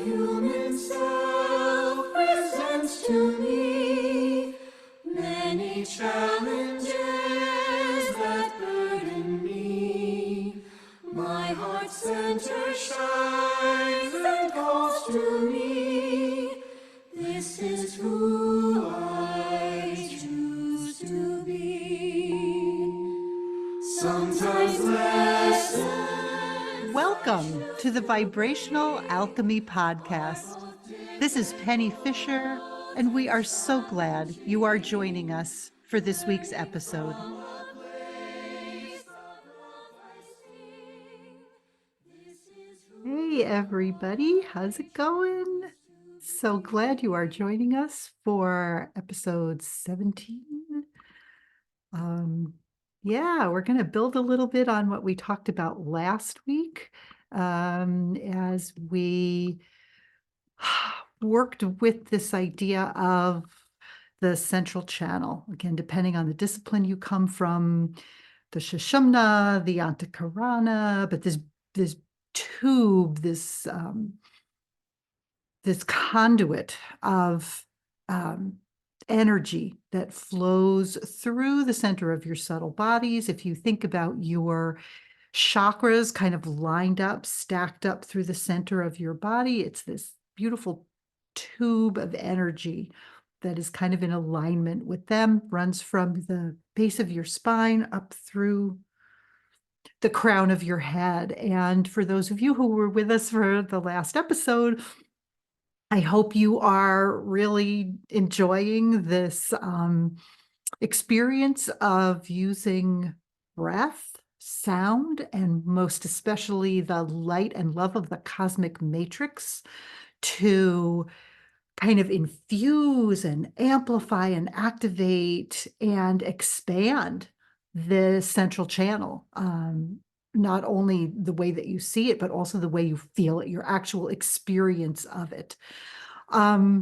human self presents to me many challenges that burden me. My heart center shines and calls to me. This is who I choose to be. Sometimes lessons. Welcome to the Vibrational Alchemy Podcast. This is Penny Fisher, and we are so glad you are joining us for this week's episode. Hey, everybody, how's it going? So glad you are joining us for episode 17. We're going to build a little bit on what we talked about last week as we worked with this idea of the central channel. Again, depending on the discipline you come from, the Sushumna, the Antakarana, but this tube, this conduit of energy that flows through the center of your subtle bodies. If you think about your chakras kind of lined up, stacked up through the center of your body, it's this beautiful tube of energy that is kind of in alignment with them, runs from the base of your spine up through the crown of your head. And for those of you who were with us for the last episode, I hope you are really enjoying this experience of using breath, sound, and most especially the light and love of the cosmic matrix to kind of infuse and amplify and activate and expand the central channel. Not only the way that you see it, but also the way you feel it, your actual experience of it. I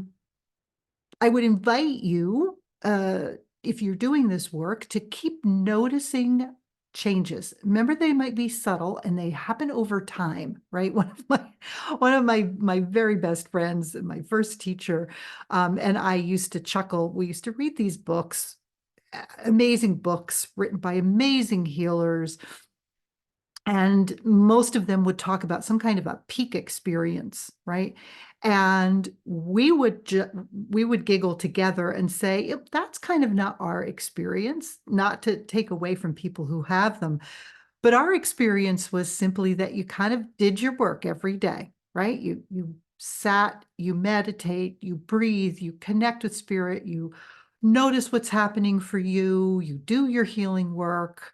would invite you, if you're doing this work, to keep noticing changes. Remember, they might be subtle and they happen over time, right? One of my very best friends, my first teacher, and I used to chuckle. We used to read these books, amazing books written by amazing healers. And most of them would talk about some kind of a peak experience, right? And we would giggle together and say, "Yep, that's kind of not our experience," not to take away from people who have them. But our experience was simply that you kind of did your work every day, right? You sat, you meditate, you breathe, you connect with spirit, you notice what's happening for you, you do your healing work.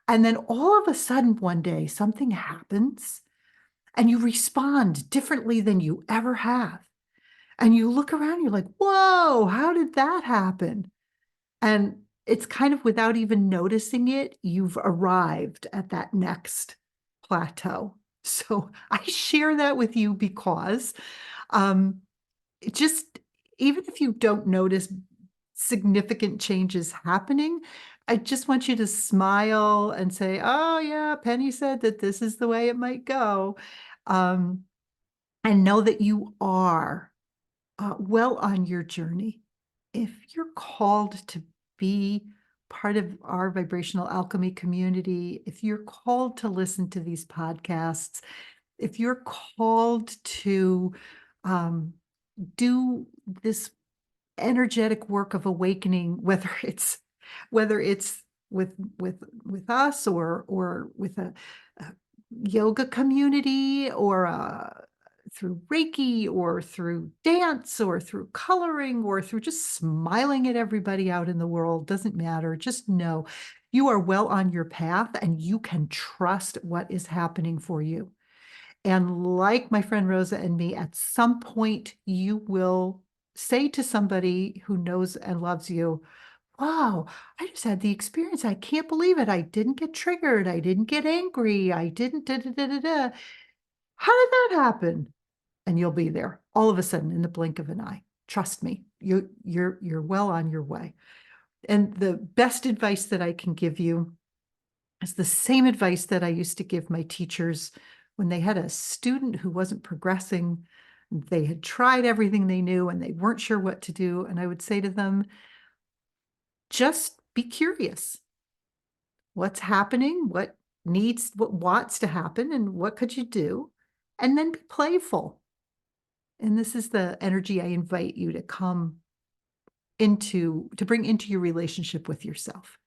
And then all of a sudden, one day, something happens and you respond differently than you ever have. And you look around, you're like, whoa, how did that happen? And it's kind of without even noticing it, you've arrived at that next plateau. So I share that with you because it just, even if you don't notice significant changes happening, I just want you to smile and say, oh, yeah, Penny said that this is the way it might go. Um, and know that you are well on your journey. If you're called to be part of our vibrational alchemy community, if you're called to listen to these podcasts, if you're called to do this energetic work of awakening, whether it's with us or with a yoga community or through Reiki or through dance or through coloring or through just smiling at everybody out in the world, doesn't matter. Just know you are well on your path and you can trust what is happening for you. And like my friend Rosa and me, at some point you will say to somebody who knows and loves you, wow, I just had the experience. I can't believe it. I didn't get triggered. I didn't get angry. I didn't da da da da da. How did that happen? And you'll be there all of a sudden in the blink of an eye. Trust me, you're well on your way. And the best advice that I can give you is the same advice that I used to give my teachers when they had a student who wasn't progressing They had tried everything they knew and they weren't sure what to do. And I would say to them, just be curious. What's happening? What wants to happen? And what could you do? And then be playful. And this is the energy I invite you to bring into your relationship with yourself,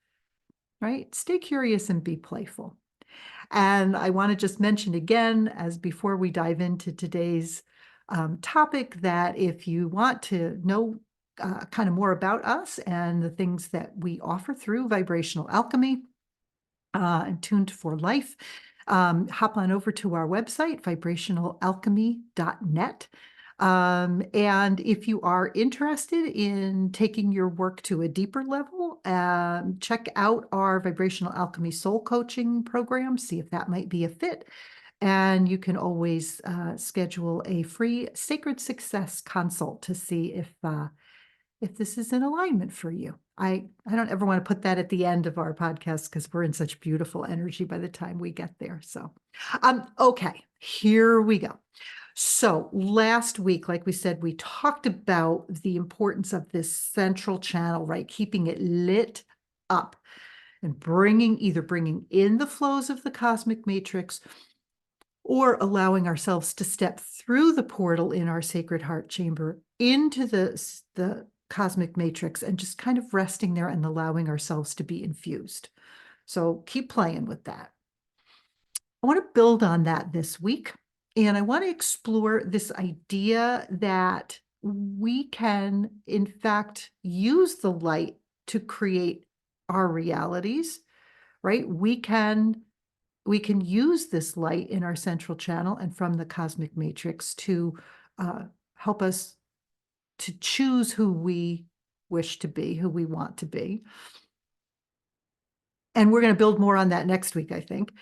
right? Stay curious and be playful. And I want to just mention again, as before we dive into today's topic, that if you want to know kind of more about us and the things that we offer through vibrational alchemy and Tuned for Life, hop on over to our website, vibrationalalchemy.net. And if you are interested in taking your work to a deeper level, check out our Vibrational Alchemy Soul Coaching program, see if that might be a fit. And you can always schedule a free Sacred Success consult to see if this is in alignment for you. I don't ever want to put that at the end of our podcast because we're in such beautiful energy by the time we get there. So, okay, here we go. So last week, like we said, we talked about the importance of this central channel, right? Keeping it lit up and either bringing in the flows of the cosmic matrix or allowing ourselves to step through the portal in our sacred heart chamber into the cosmic matrix and just kind of resting there and allowing ourselves to be infused. So keep playing with that. I want to build on that this week, and I want to explore this idea that we can, in fact, use the light to create our realities, right? We can use this light in our central channel and from the cosmic matrix to help us to choose who we wish to be, who we want to be. And we're going to build more on that next week, I think.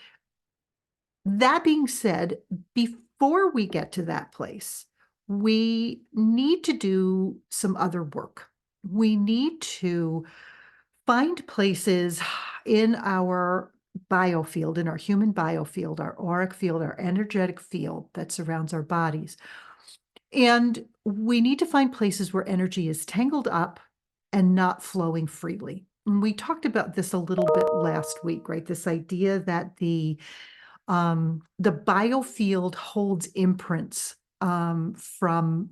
That being said, before we get to that place, we need to do some other work. We need to find places in our biofield, in our human biofield, our auric field, our energetic field that surrounds our bodies. And we need to find places where energy is tangled up and not flowing freely. And we talked about this a little bit last week, right? This idea that the biofield holds imprints from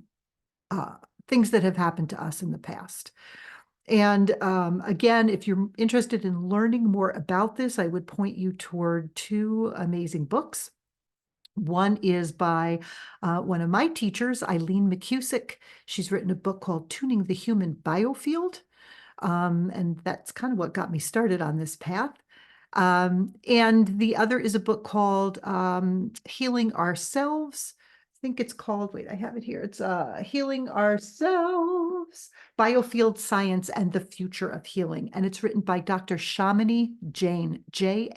things that have happened to us in the past. And again, if you're interested in learning more about this, I would point you toward two amazing books. One is by one of my teachers, Eileen McCusick. She's written a book called Tuning the Human Biofield. And that's kind of what got me started on this path. And the other is a book called Healing Ourselves. I think it's called, wait, I have it here. It's Healing Ourselves, Biofield Science and the Future of Healing. And it's written by Dr. Shamini Jain, Jain.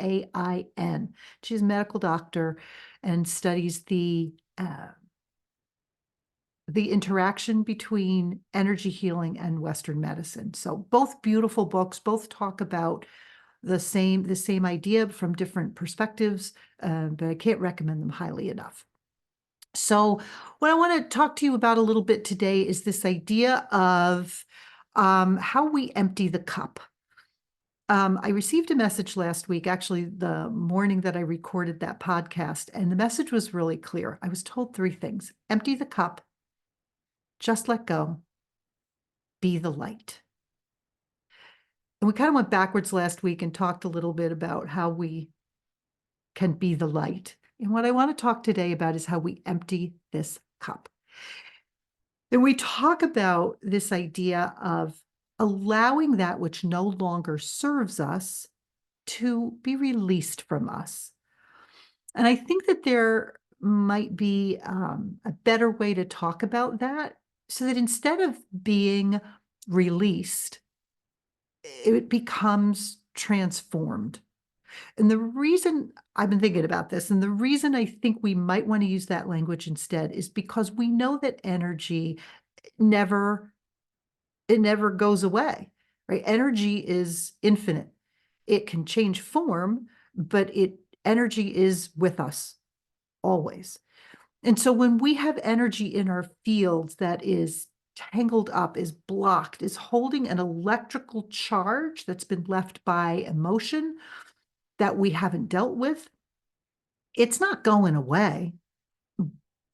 She's a medical doctor and studies the interaction between energy healing and Western medicine. So both beautiful books, both talk about the same idea from different perspectives, but I can't recommend them highly enough. So what I want to talk to you about a little bit today is this idea of how we empty the cup. I received a message last week, actually the morning that I recorded that podcast, and the message was really clear. I was told three things: empty the cup, just let go, be the light. And we kind of went backwards last week and talked a little bit about how we can be the light. And what I want to talk today about is how we empty this cup. And we talk about this idea of allowing that which no longer serves us to be released from us. And I think that there might be a better way to talk about that, so that instead of being released, it becomes transformed. And the reason I've been thinking about this, and the reason I think we might want to use that language instead, is because we know that energy never goes away, right? Energy is infinite. It can change form, but energy is with us always. And so when we have energy in our fields that is tangled up, is blocked, is holding an electrical charge that's been left by emotion that we haven't dealt with, it's not going away.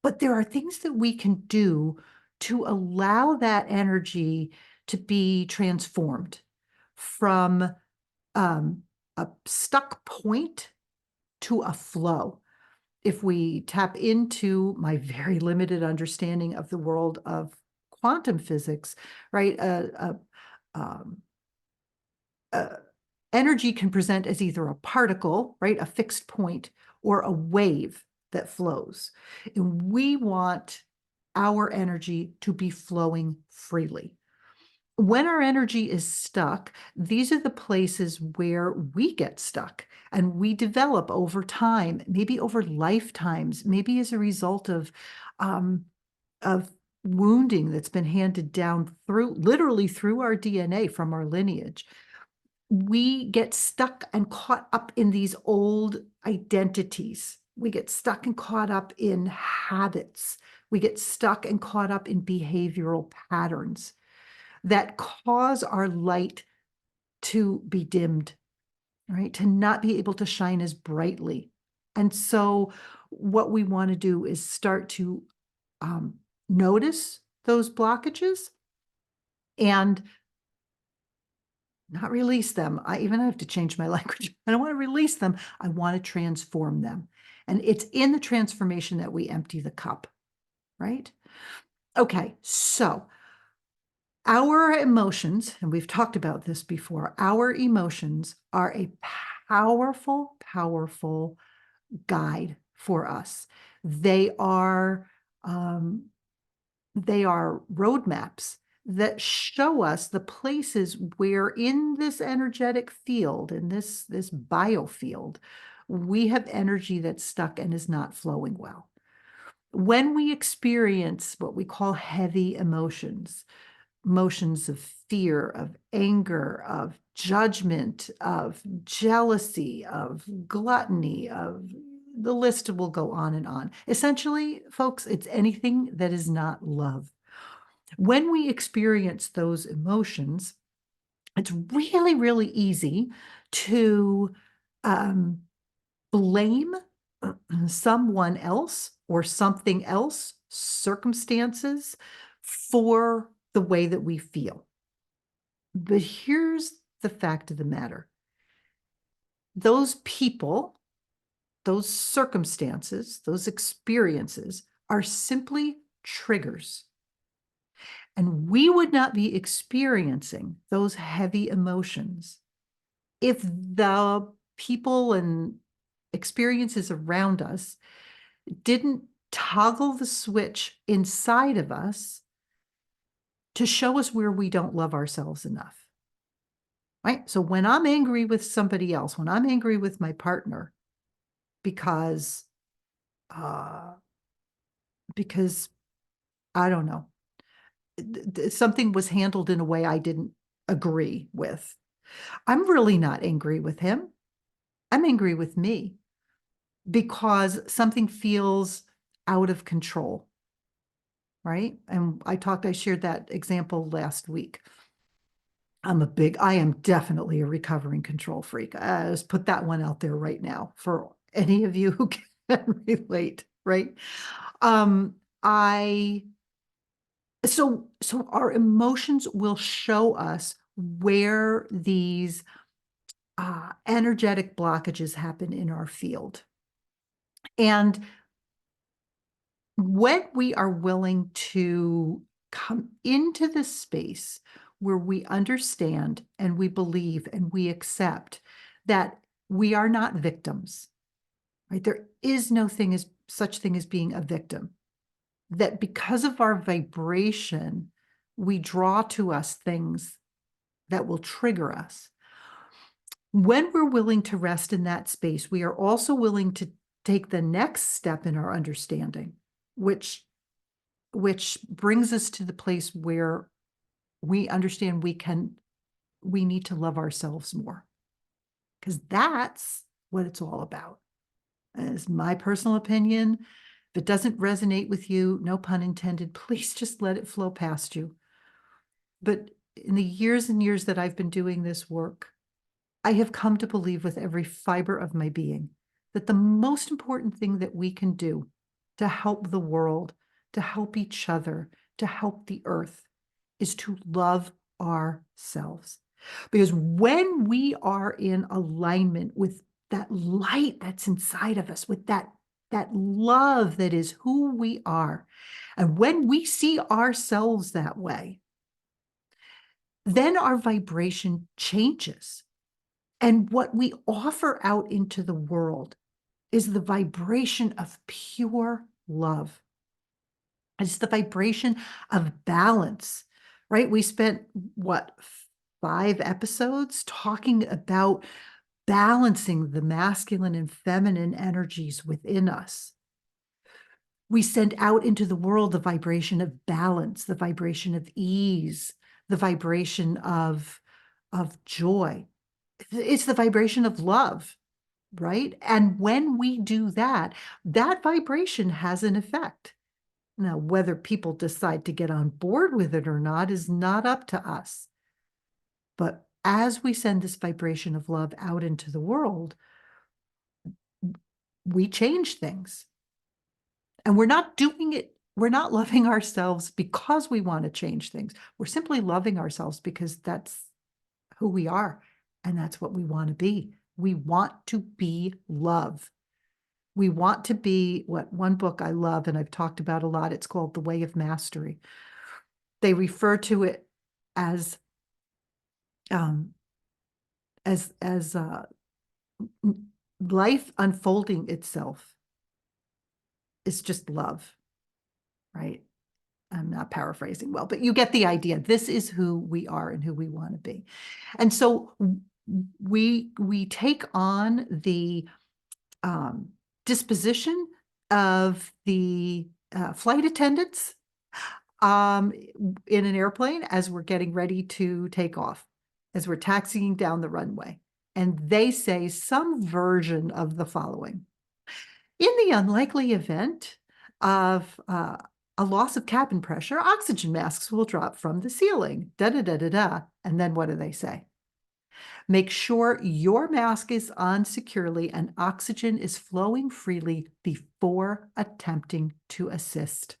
But there are things that we can do to allow that energy to be transformed from a stuck point to a flow. If we tap into my very limited understanding of the world of quantum physics, right? Um, Energy can present as either a particle, right? A fixed point, or a wave that flows. And we want our energy to be flowing freely. When our energy is stuck, these are the places where we get stuck and we develop over time, maybe over lifetimes, maybe as a result um, of wounding that's been handed down through literally through our DNA from our lineage. We get stuck and caught up in these old identities. We get stuck and caught up in habits. We get stuck and caught up in behavioral patterns that cause our light to be dimmed, right? To not be able to shine as brightly. And so, what we want to do is start to um, notice those blockages and not release them. I even have to change my language. I don't want to release them. I want to transform them. And it's in the transformation that we empty the cup, right? Okay, so our emotions, and we've talked about this before, our emotions are a powerful, powerful guide for us. They are um, they are roadmaps that show us the places where in this energetic field, in this biofield, we have energy that's stuck and is not flowing well. When we experience what we call heavy emotions, emotions of fear, of anger, of judgment, of jealousy, of gluttony, of the list will go on and on. Essentially, folks, it's anything that is not love. When we experience those emotions, it's really, really easy to um, blame someone else or something else, circumstances, for the way that we feel. But here's the fact of the matter. Those people, those circumstances, those experiences are simply triggers. And we would not be experiencing those heavy emotions if the people and experiences around us didn't toggle the switch inside of us to show us where we don't love ourselves enough. Right? So when I'm angry with somebody else, when I'm angry with my partner because uh because I don't know, something was handled in a way I didn't agree with. I'm really not angry with him. I'm angry with me because something feels out of control, right? And I shared that example last week. I am definitely a recovering control freak. I just put that one out there right now for any of you who can relate, right? Um, I so our emotions will show us where these energetic blockages happen in our field. And when we are willing to come into this space where we understand and we believe and we accept that we are not victims, right? There is no thing as such thing as being a victim. That because of our vibration, we draw to us things that will trigger us. When we're willing to rest in that space, we are also willing to take the next step in our understanding, which brings us to the place where we understand we need to love ourselves more, because that's what it's all about. As my personal opinion, If it doesn't resonate with you, no pun intended, please just let it flow past you. But in the years and years that I've been doing this work, I have come to believe with every fiber of my being that the most important thing that we can do to help the world, to help each other, to help the earth is to love ourselves. Because when we are in alignment with that light that's inside of us, with that love that is who we are, and when we see ourselves that way, then our vibration changes. And what we offer out into the world is the vibration of pure love. It's the vibration of balance, right? We spent what, 5 episodes talking about balancing the masculine and feminine energies within us. We send out into the world the vibration of balance, the vibration of ease, the vibration of joy. It's the vibration of love, right? And when we do that, that vibration has an effect. Now, whether people decide to get on board with it or not is not up to us. But as we send this vibration of love out into the world, we change things. And we're not doing it, we're not loving ourselves because we want to change things. We're simply loving ourselves because that's who we are. And that's what we want to be. We want to be love. We want to be what one book I love and I've talked about a lot. It's called The Way of Mastery. They refer to it as um, life unfolding itself is just love, right? I'm not paraphrasing well, but you get the idea. This is who we are and who we want to be. And so we take on the disposition of the flight attendants in an airplane as we're getting ready to take off, as we're taxiing down the runway. And they say some version of the following. In the unlikely event of a loss of cabin pressure, oxygen masks will drop from the ceiling, da da da da da. And then what do they say? Make sure your mask is on securely and oxygen is flowing freely before attempting to assist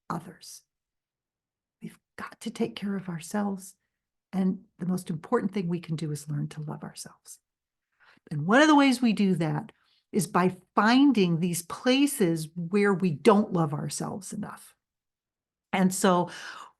others. We've got to take care of ourselves. And the most important thing we can do is learn to love ourselves. And one of the ways we do that is by finding these places where we don't love ourselves enough. And so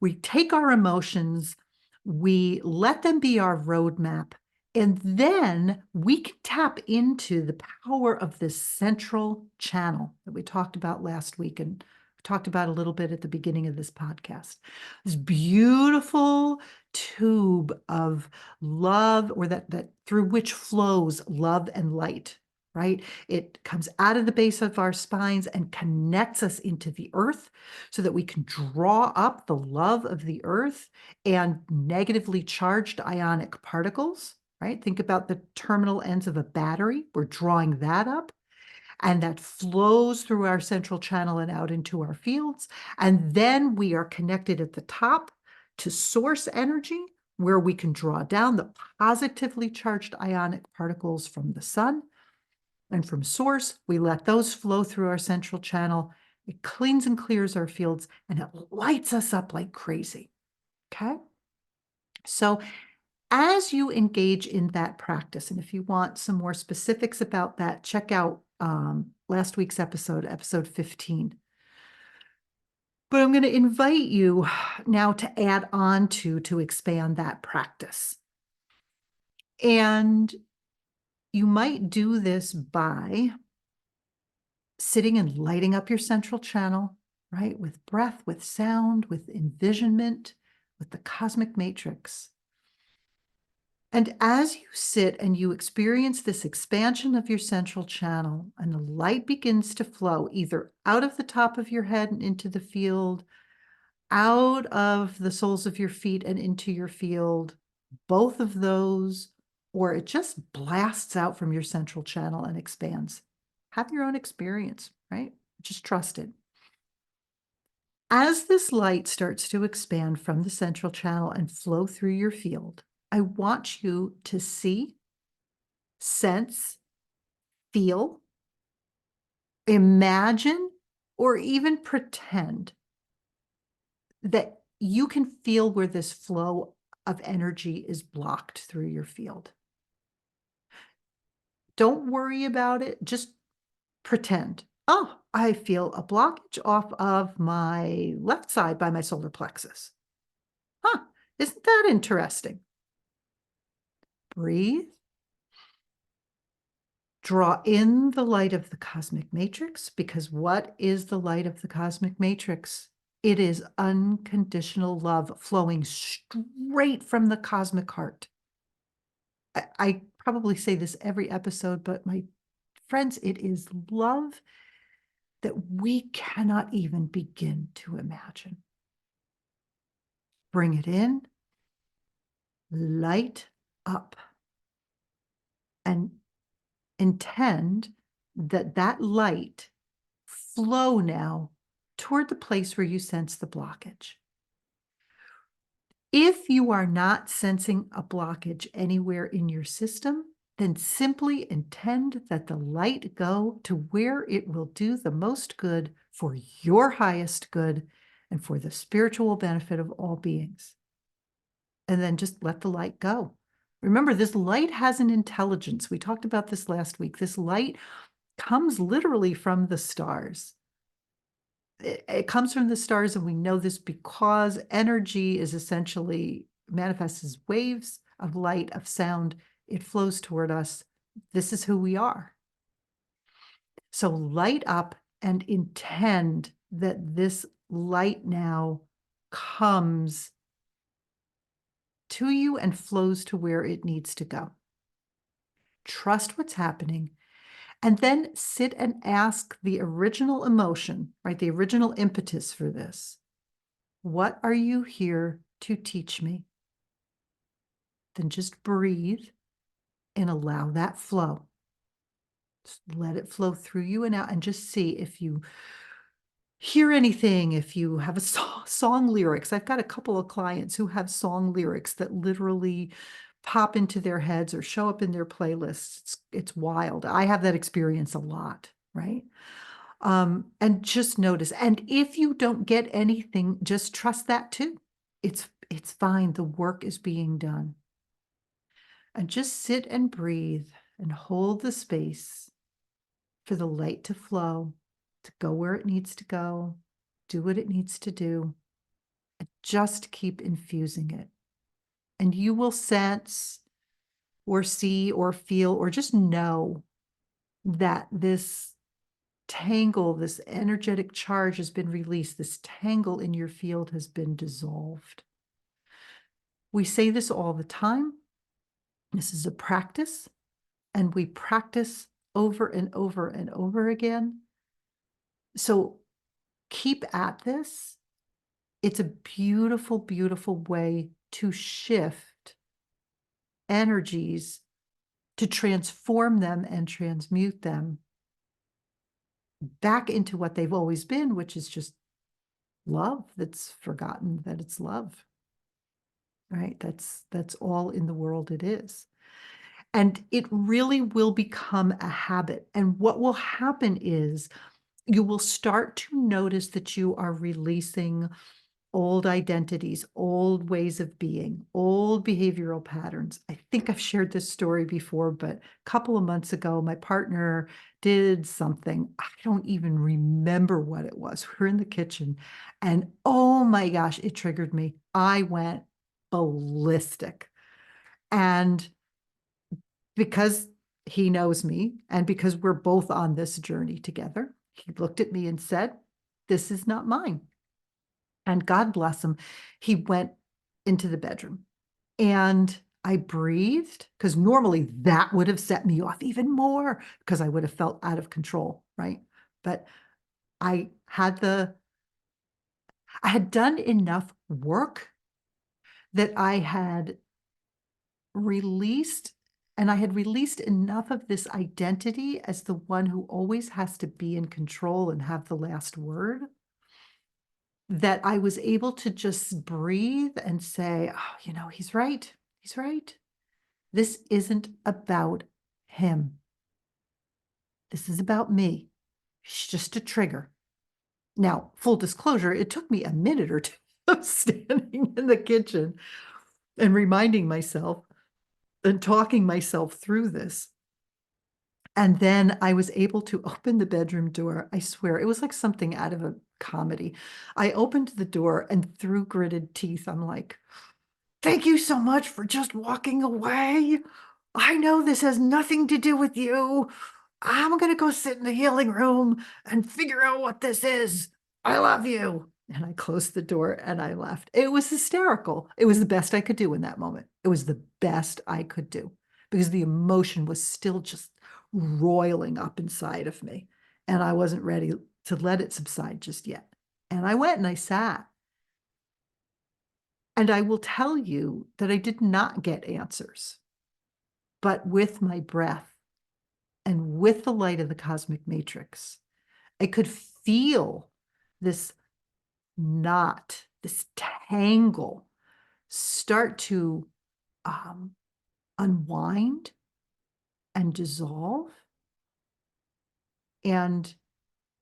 we take our emotions, we let them be our roadmap, and then we can tap into the power of this central channel that we talked about last week and talked about a little bit at the beginning of this podcast. This beautiful tube of love, or that through which flows love and light, right? It comes out of the base of our spines and connects us into the earth so that we can draw up the love of the earth and negatively charged ionic particles, right? Think about the terminal ends of a battery. We're drawing that up. And that flows through our central channel and out into our fields. And then we are connected at the top to source energy, where we can draw down the positively charged ionic particles from the sun. And from source, we let those flow through our central channel. It cleans and clears our fields, and it lights us up like crazy. Okay? So as you engage in that practice, and if you want some more specifics about that, check out last week's episode 15. But I'm going to invite you now to add on to expand that practice. And you might do this by sitting and lighting up your central channel, right? With breath, with sound, with envisionment, with the cosmic matrix. And as you sit and you experience this expansion of your central channel, and the light begins to flow either out of the top of your head and into the field, out of the soles of your feet and into your field, both of those, or it just blasts out from your central channel and expands. Have your own experience, right? Just trust it. As this light starts to expand from the central channel and flow through your field, I want you to see, sense, feel, imagine, or even pretend that you can feel where this flow of energy is blocked through your field. Don't worry about it. Just pretend. Oh, I feel a blockage off of my left side by my solar plexus. Huh, isn't that interesting? Breathe. Draw in the light of the cosmic matrix, because what is the light of the cosmic matrix? It is unconditional love flowing straight from the cosmic heart. I probably say this every episode, but my friends, it is love that we cannot even begin to imagine. Bring it in, light up, and intend that that light flow now toward the place where you sense the blockage. If you are not sensing a blockage anywhere in your system, then simply intend that the light go to where it will do the most good for your highest good and for the spiritual benefit of all beings. And then just let the light go. Remember, this light has an intelligence. We talked about this last week. This light comes literally from the stars. It comes from the stars, and we know this because energy is essentially manifests as waves of light, of sound. It flows toward us. This is who we are. So light up and intend that this light now comes to you and flows to where it needs to go. Trust what's happening. And then sit and ask the original emotion, right? The original impetus for this. What are you here to teach me? Then just breathe and allow that flow. Just let it flow through you and out, and just see if you hear anything, if you have a song lyrics. I've got a couple of clients who have song lyrics that literally pop into their heads or show up in their playlists. It's wild. I have that experience a lot, right? And just notice. And if you don't get anything, just trust that too. It's fine. The work is being done. And just sit and breathe and hold the space for the light to flow, to go where it needs to go, do what it needs to do, and just keep infusing it. And you will sense or see or feel or just know that this tangle, this energetic charge has been released. This tangle in your field has been dissolved. We say this all the time. This is a practice, and we practice over and over and over again. So keep at this. It's a beautiful, beautiful way to shift energies, to transform them and transmute them back into what they've always been, which is just love that's forgotten that it's love, right? That's all in the world it is. And it really will become a habit. And what will happen is you will start to notice that you are releasing old identities, old ways of being, old behavioral patterns. I think I've shared this story before, but a couple of months ago, my partner did something. I don't even remember what it was. We were in the kitchen, and oh my gosh, it triggered me. I went ballistic. And because he knows me and because we're both on this journey together, he looked at me and said, "This is not mine." And God bless him, he went into the bedroom, and I breathed, because normally that would have set me off even more because I would have felt out of control, right? But I had done enough work that I had released, and I had released enough of this identity as the one who always has to be in control and have the last word, that I was able to just breathe and say, oh, he's right. He's right. This isn't about him. This is about me. It's just a trigger. Now, full disclosure, it took me a minute or two of standing in the kitchen and reminding myself and talking myself through this. And then I was able to open the bedroom door. I swear, it was like something out of a comedy. I opened the door and through gritted teeth, I'm like, thank you so much for just walking away. I know this has nothing to do with you. I'm going to go sit in the healing room and figure out what this is. I love you. And I closed the door and I left. It was hysterical. It was the best I could do in that moment. It was the best I could do because the emotion was still just roiling up inside of me. And I wasn't ready to let it subside just yet. And I went and I sat. And I will tell you that I did not get answers, but with my breath and with the light of the cosmic matrix, I could feel this knot, this tangle start to unwind and dissolve. And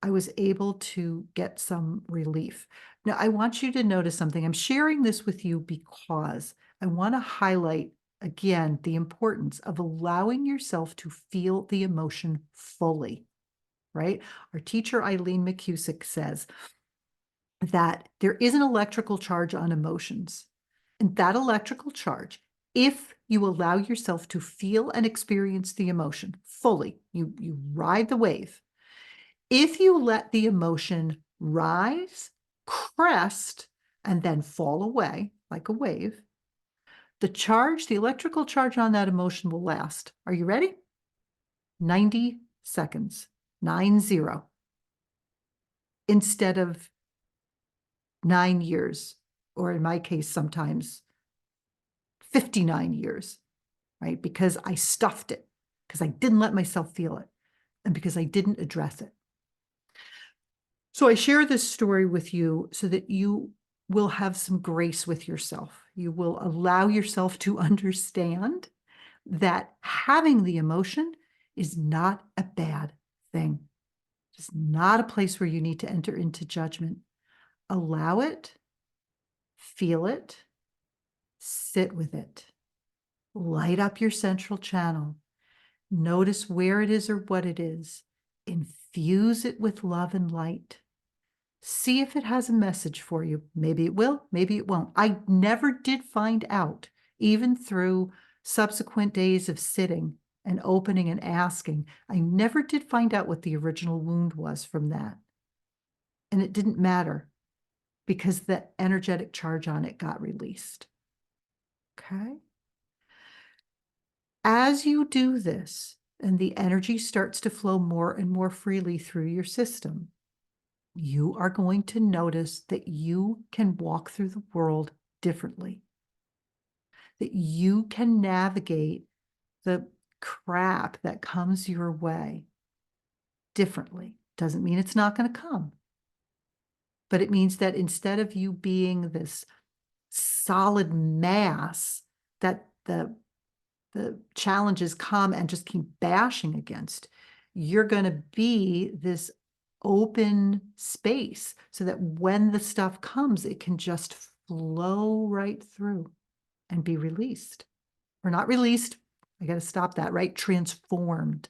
I was able to get some relief. Now, I want you to notice something. I'm sharing this with you because I want to highlight again the importance of allowing yourself to feel the emotion fully, right? Our teacher, Eileen McCusick, says that there is an electrical charge on emotions. And that electrical charge, if you allow yourself to feel and experience the emotion fully, you ride the wave. If you let the emotion rise, crest, and then fall away like a wave, the electrical charge on that emotion will last. Are you ready? 90 seconds, 90, instead of 9 years, or in my case, sometimes 59 years, right? Because I stuffed it, because I didn't let myself feel it, and because I didn't address it. So I share this story with you so that you will have some grace with yourself. You will allow yourself to understand that having the emotion is not a bad thing. It's not a place where you need to enter into judgment. Allow it, feel it, sit with it. Light up your central channel. Notice where it is or what it is. Infuse it with love and light. See if it has a message for you. Maybe it will, maybe it won't. I never did find out, even through subsequent days of sitting and opening and asking. I never did find out what the original wound was from that. And it didn't matter because the energetic charge on it got released. Okay? As you do this, and the energy starts to flow more and more freely through your system, you are going to notice that you can walk through the world differently, that you can navigate the crap that comes your way differently. Doesn't mean it's not going to come, but it means that instead of you being this solid mass that the challenges come and just keep bashing against, you're going to be this open space so that when the stuff comes, it can just flow right through and be released. Or not released, I got to stop that, right? Transformed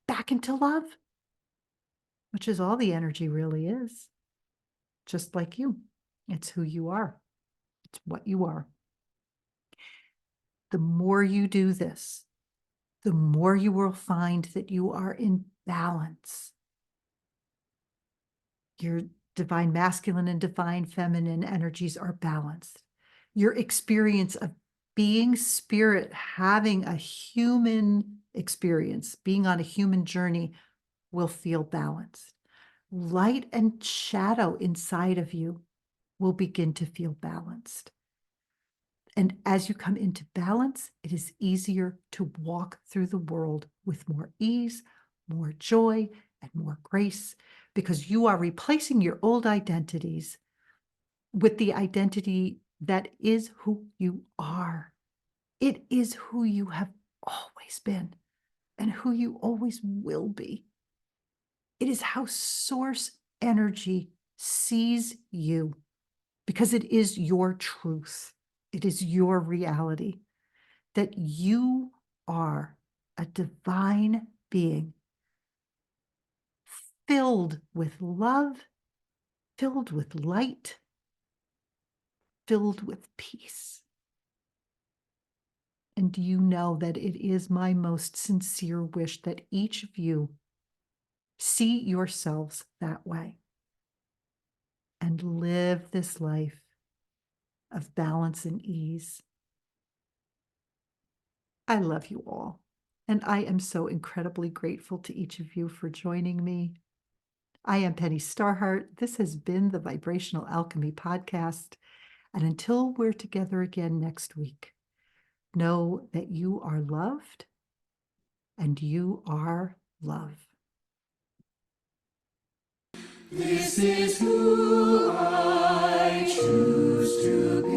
back into love, which is all the energy really is. Just like you. It's who you are. It's what you are. The more you do this, the more you will find that you are in balance. Your divine masculine and divine feminine energies are balanced. Your experience of being spirit, having a human experience, being on a human journey, will feel balanced. Light and shadow inside of you will begin to feel balanced. And as you come into balance, it is easier to walk through the world with more ease, more joy, and more grace, because you are replacing your old identities with the identity that is who you are. It is who you have always been and who you always will be. It is how source energy sees you because it is your truth. It is your reality that you are a divine being filled with love, filled with light, filled with peace. And do you know that it is my most sincere wish that each of you see yourselves that way and live this life of balance and ease. I love you all, and I am so incredibly grateful to each of you for joining me. I am Penny Starhart. This has been the Vibrational Alchemy Podcast, and until we're together again next week, know that you are loved and you are love. This is who I choose to be.